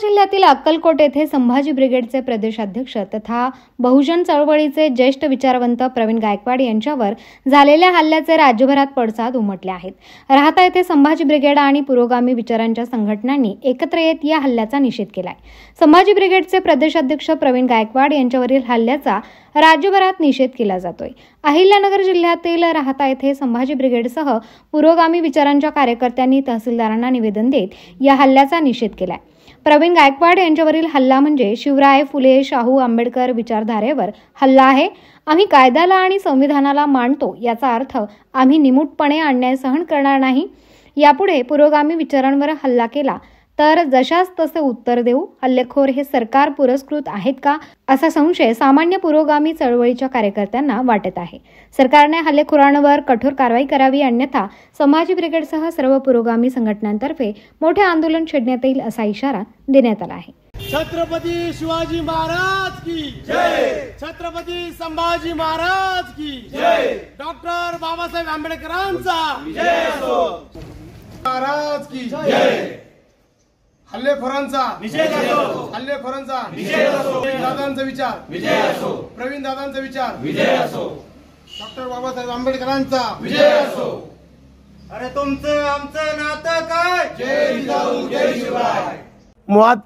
जिल्ह्यातील अक्कलकोट येथे संभाजी ब्रिगेडचे प्रदेशाध्यक्ष तथा बहुजन चळवळीचे ज्येष्ठ विचारवंत प्रवीण गायकवाड यांच्यावर झालेल्या हल्ल्याचे राज्यभरात पडसाद उमटले आहेत। राहता येथे संभाजी ब्रिगेड आणि पुरोगामी विचारांच्या संघटनांनी एकत्र येत या हल्ल्याचा निषेध केलाय। संभाजी ब्रिगेडचे प्रदेशाध्यक्ष प्रवीण गायकवाड यांच्यावरील हल्ल्याचा राज्यभरात निषेध केला जातोय। अहिल्यानगर जिल्ह्यातील राहता येथे संभाजी ब्रिगेडसह पुरोगामी विचारांच्या कार्यकर्त्यांनी तहसीलदारांना निवेदन देत या हल्ल्याचा निषेध केलाय। प्रवीण गायकवाड यांच्यावरील हल्ला म्हणजे शिवराय फुले शाहू आंबेडकर विचारधारेवर हल्ला आहे। आम्ही कायद्याला आणि संविधानाला मानतो, याचा अर्थ आम्ही निमूटपणे अन्याय सहन करणार नाही। यापुढे पुरोगामी विचारांवर हल्ला केला तर जशास तसे उत्तर देऊ। हल्लेखोर हे सरकार पुरस्कृत आहेत का, असा संशय सामान्य पुरोगामी चळवळीच्या कार्यकर्त्यांना वाटत आहे। सरकारने हल्लेखोरांवर कठोर कारवाई करावी, अन्यथा संभाजी ब्रिगेडसह सर्व पुरोगामी संघटनांतर्फे मोठे आंदोलन छेडण्यात येईल, असा इशारा देण्यात आला आहे। छत्रपती शिवाजी महाराज की जय, छत्रपती संभाजी महाराज की जय, डॉक्टर बाबासाहेब आंबेडकरांचा विजय असो, महाराज की जय। हल्लेखोरांचा निषेध असो, हल्लेखोरांचा निषेध असो, दादांचा विचार विजय असो, प्रवीण दादांचा विचार विजय असो, डॉक्टर बाबासाहेब आंबेडकरांचा विजय असो। अरे तुमचं आमचं नातं काय, जय जिजाऊ जय शिवराय। मुळात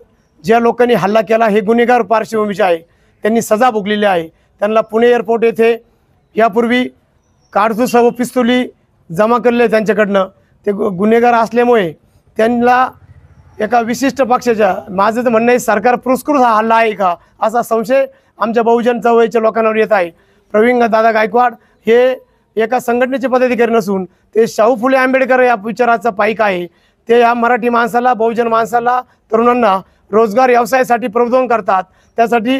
ज्या लोकांनी हल्ला केला हे गुन्हेगार पार्श्वभूमीचे आहे, त्यांनी सजा भोगलेली आहे। त्यांना पुणे एअरपोर्ट येथे यापूर्वी कारतूस व पिस्तुली जमा केले, त्यांच्याकडनं ते गुन्हेगार असल्यामुळे त्यांना एका विशिष्ट पक्षाच्या, माझं तर म्हणणं आहे सरकार पुरस्कृत हा हल्ला आहे का, असा संशय आमच्या बहुजन चळवळीच्या लोकांवर येत आहे। प्रवीण दादा गायकवाड हे एका संघटनेचे पदाधिकारी नसून ते शाहू फुले आंबेडकर या विचाराचा पाईक आहे। ते या मराठी माणसाला, बहुजन माणसाला, तरुणांना रोजगार व्यवसायासाठी प्रबोधन करतात। त्यासाठी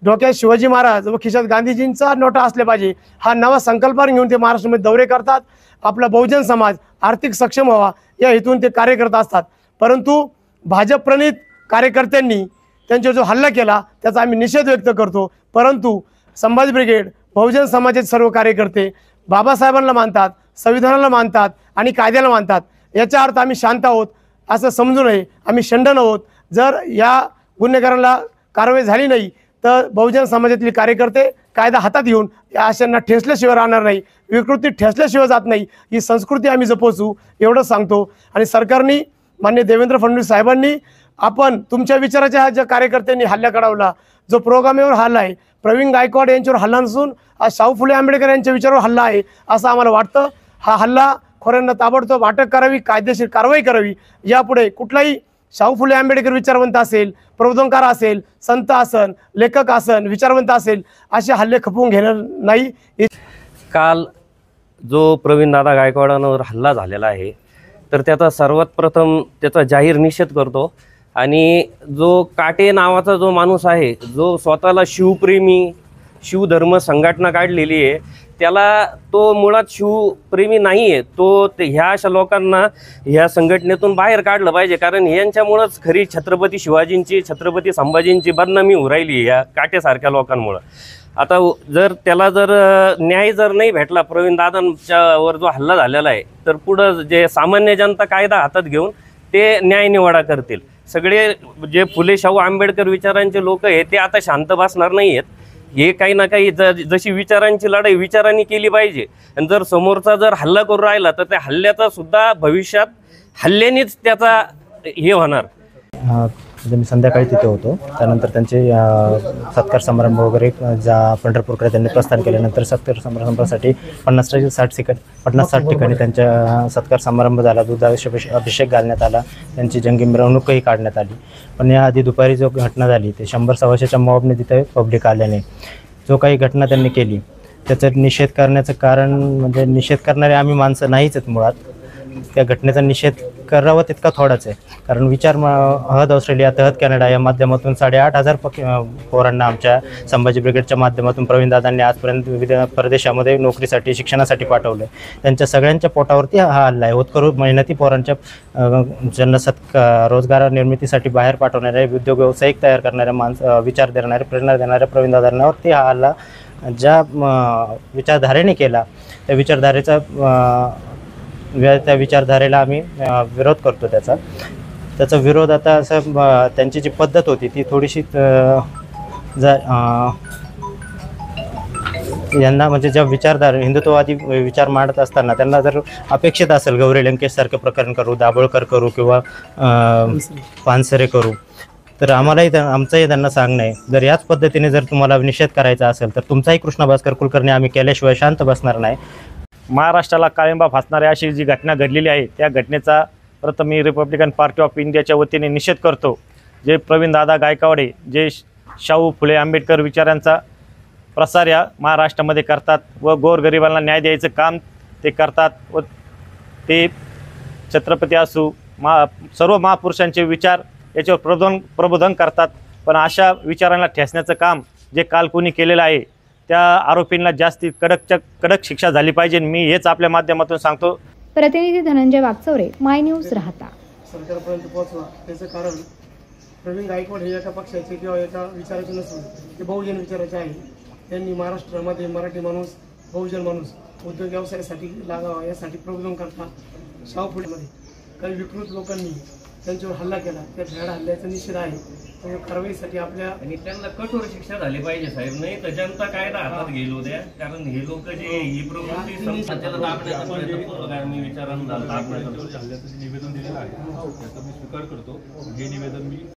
डोक्यात शिवाजी महाराज व खिशात गांधीजींचा नोटा असले पाहिजे हा नवा संकल्प घेऊन ते महाराष्ट्रामध्ये दौरे करतात। आपला बहुजन समाज आर्थिक सक्षम व्हावा या हेतून ते कार्य करत असतात। परंतु भाजप प्रणित कार्यकर्त्यांनी त्यांच्यावर जो हल्ला केला त्याचा आम्ही निषेध व्यक्त करतो। परंतु संभाजी ब्रिगेड, बहुजन समाजाचे सर्व कार्यकर्ते बाबासाहेबांना मानतात, संविधानाला मानतात आणि कायद्याला मानतात। याचा अर्थ आम्ही शांत आहोत असं समजू नये, आम्ही शंडन आहोत। जर या गुन्हेगारांना कारवाई झाली नाही तर बहुजन समाजातील कार्यकर्ते कायदा हातात घेऊन या अशांना ठेचल्याशिवाय राहणार नाही, विकृती ठेचल्याशिवाय जात नाही। ही संस्कृती आम्ही जपवू एवढं सांगतो। आणि सरकारने, माननीय देवेंद्र फडणवीस साहेबांनी, आपण तुमच्या विचाराच्या ज्या कार्यकर्त्यांनी हल्ला कडावला, जो पुरोगामीवर हल्ला आहे, प्रवीण गायकवाड यांच्यावर हल्ला नसून हा शाहू फुले आंबेडकर यांच्या विचारावर हल्ला आहे असं आम्हाला वाटतं। हा हल्ला खोऱ्यांना ताबडतोब अटक करावी, कायदेशीर कारवाई करावी। यापुढे कुठलाही शाहू फुले आंबेडकर विचारवंत असेल, प्रबोधनकार असेल, संत असेल, लेखक असेल, विचारवंत असेल, असे हल्ले खपवून घेणार नाही। काल जो प्रवीण दादा गायकवाडांवर हल्ला झालेला आहे तर त्याचा सर्वात प्रथम त्याचा जाहीर निषेध करतो। आणि जो काटे नावाचा जो माणूस आहे, जो स्वतःला शिवप्रेमी, शिवधर्म संघटना काढलेली आहे, त्याला तो मुळात शिवप्रेमी नाही आहे। तो ह्या अशा लोकांना ह्या संघटनेतून बाहेर काढलं पाहिजे, कारण यांच्यामुळंच खरी छत्रपती शिवाजींची, छत्रपती संभाजींची बदनामी होऊ राहिली या काटेसारख्या लोकांमुळं। आता जर त्याला न्याय नाही भेटला, प्रवीण दादांच्यावर जो हल्ला झालेला आहे, तर पुढं जे सामान्य जनता कायदा हातात घेऊन ते न्याय निवाडा करतील। सगळे जे फुले शाहू आंबेडकर विचारांचे लोक आहेत ते आता शांत बसणार नाही आहेत। हे काही ना काही जशी विचारांची लढाई विचारांनी केली पाहिजे। आणि जर समोरचा हल्ला करून राहिला तर त्या हल्ल्याचा सुद्धा भविष्यात हल्ल्यानेच त्याचा हे होणार। मी संध्याकाळी तिथे होतो, त्यानंतर त्यांचे सत्कार समारंभ वगैरे ज्या पंढरपूरकडे त्यांनी प्रस्थान केल्यानंतर सत्कार समारंभासाठी 50-60 ठिकाणी त्यांच्या सत्कार समारंभ झाला, दुधाभिषेक घालण्यात आला, त्यांची जंगी मिरवणूकही काढण्यात आली। पण याआधी दुपारी जो घटना झाली ते 100-125च्या मॉबने तिथे पब्लिक आल्याने जो काही घटना त्यांनी केली त्याचा निषेध करण्याचं कारण म्हणजे निषेध करणारे आम्ही माणसं नाहीच आहेत। मुळात त्या घटनेचा निषेध करावा तितका थोडाच आहे, कारण विचार अहद ऑस्ट्रेलिया, तहत कॅनडा या माध्यमातून 8,500 पोरांना आमच्या संभाजी ब्रिगेडच्या माध्यमातून प्रवीणदादांनी आजपर्यंत विविध प्रदेशामध्ये नोकरीसाठी, शिक्षणासाठी पाठवलं। त्यांच्या सगळ्यांच्या पोटावरती हा हल्ला आहे। होतकरू मेहनती पोरांच्या ज्यांना रोजगार निर्मितीसाठी बाहेर पाठवणारे, उद्योग व्यावसायिक तयार करणाऱ्या विचार देणारे, प्रेरणा देणाऱ्या प्रवीणदादांवरती हा हल्ला ज्या विचारधारेने केला त्या विचारधारेला आम्ही विरोध करतो त्याचा। त्याचा विरोध आता असं त्यांची जी पद्धत होती ती थोडीशी यांना म्हणजे ज्या विचारधार हिंदुत्ववादी विचार मांडत असताना त्यांना जर अपेक्षित असेल गौरी लंकेशसारखं प्रकरण करू, दाभोळकर करू किंवा पानसरे करू, तर आम्हालाही आमचंही त्यांना सांगणं आहे, जर याच पद्धतीने जर तुम्हाला निषेध करायचा असेल तर तुमचाही कृष्ण भास्कर कुलकर्णी आम्ही केल्याशिवाय शांत बसणार नाही. महाराष्ट्राला काळिंबा फासणारी अशी जी घटना घडलेली आहे त्या घटनेचा प्रथम मी रिपब्लिकन पार्टी ऑफ इंडियाच्या वतीने निषेध करतो. जे प्रवीणदादा गायकवाडे जे शाहू फुले आंबेडकर विचारांचा प्रसार या महाराष्ट्रामध्ये करतात व गोरगरिबांना न्याय द्यायचं काम ते करतात व ते छत्रपती असू सर्व महापुरुषांचे विचार याच्यावर प्रबोधन करतात. पण अशा विचारांना ठेचण्याचं काम जे काल कोणी केलेलं आहे त्या आरोपींना जास्ती कडक शिक्षा झाली पाहिजे. मी हेच आपल्या माध्यमातून सांगतो. प्रतिनिधी धनंजय वागचौरे, माय न्यूज, राहता. सरकारपर्यंत पोहोचवा. त्याचं कारण प्रवीण गायकवाड हे एका पक्षाचे किंवा एका विचाराचे नसून ते बहुजन विचाराचे आहे. त्यांनी महाराष्ट्रामध्ये मराठी माणूस, बहुजन माणूस उद्योग व्यवसायासाठी लागावा यासाठी प्रबोधन करतात. शाहू फुलेमध्ये काही विकृत लोकांनी त्यांच्यावर हल्ला केला, त्या भ्याड हल्ल्याचा निषेध आहे. त्या कारवाईसाठी आपल्या आणि त्यांना कठोर शिक्षा झाली पाहिजे साहेब, नाही तर जनता कायदा हातात गेलो द्या. कारण हे लोक जे ही प्रवृत्ती त्याला दाबण्याचा प्रयत्न करतो काय मी विचारांना निवेदन दिलेलं आहे त्याचा मी स्वीकार करतो. हे निवेदन मी